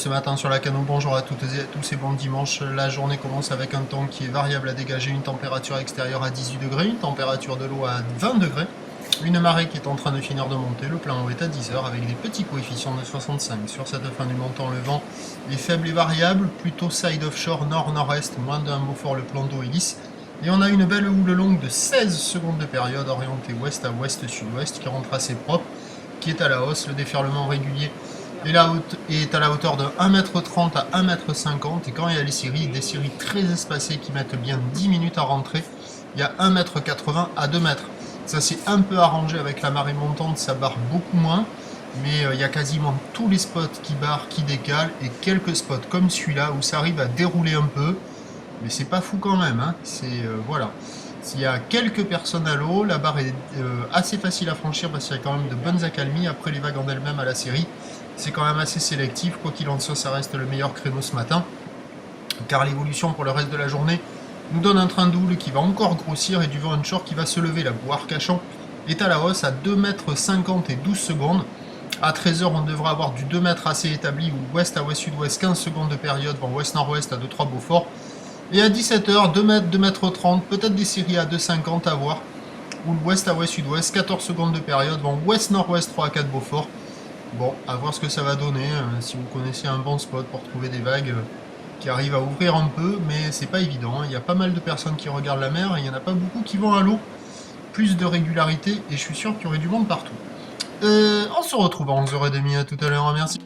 ce matin sur la Cano. Bonjour à toutes et à tous et bon dimanche. La journée commence avec un temps qui est variable à dégager, une température extérieure à 18 degrés, une température de l'eau à 20 degrés, une marée qui est en train de finir de monter, le plein eau est à 10 heures avec des petits coefficients de 65. Sur cette fin du montant, le vent est faible et variable, plutôt side offshore nord-nord-est, moins d'un mot fort, le plan d'eau est lisse. Et on a une belle houle longue de 16 secondes de période orientée ouest à ouest-sud-ouest qui rentre assez propre, qui est à la hausse, le déferlement régulier est à la hauteur de 1,30 m à 1,50 m, et quand il y a des séries très espacées qui mettent bien 10 minutes à rentrer, il y a 1,80 m à 2 m. Ça s'est un peu arrangé avec la marée montante, ça barre beaucoup moins, mais il y a quasiment tous les spots qui barrent, qui décalent, et quelques spots comme celui-là où ça arrive à dérouler un peu, mais c'est pas fou quand même, hein. Voilà. S'il y a quelques personnes à l'eau, la barre est assez facile à franchir parce qu'il y a quand même de bonnes accalmies. Après, les vagues en elles-mêmes à la série, c'est quand même assez sélectif. Quoi qu'il en soit, ça reste le meilleur créneau ce matin, car l'évolution pour le reste de la journée nous donne un train d'houle qui va encore grossir et du vent onshore qui va se lever. La boue Arcachon est à la hausse à 2,50 m et 12 secondes. À 13 h, on devra avoir du 2 m assez établi, ou ouest à ouest-sud-ouest, 15 secondes de période, vent ouest-nord-ouest à 2-3 Beaufort. Et à 17 h, 2 m, 2,30 m, peut-être des séries à 2,50 à voir. Ou l'ouest à ouest-sud-ouest, 14 secondes de période, vent ouest-nord-ouest 3 à 4 Beaufort. Bon, à voir ce que ça va donner, si vous connaissez un bon spot pour trouver des vagues qui arrivent à ouvrir un peu, mais c'est pas évident, hein. Il y a pas mal de personnes qui regardent la mer et il n'y en a pas beaucoup qui vont à l'eau. Plus de régularité et je suis sûr qu'il y aurait du monde partout. On se retrouve à 11 h 30, à tout à l'heure, merci.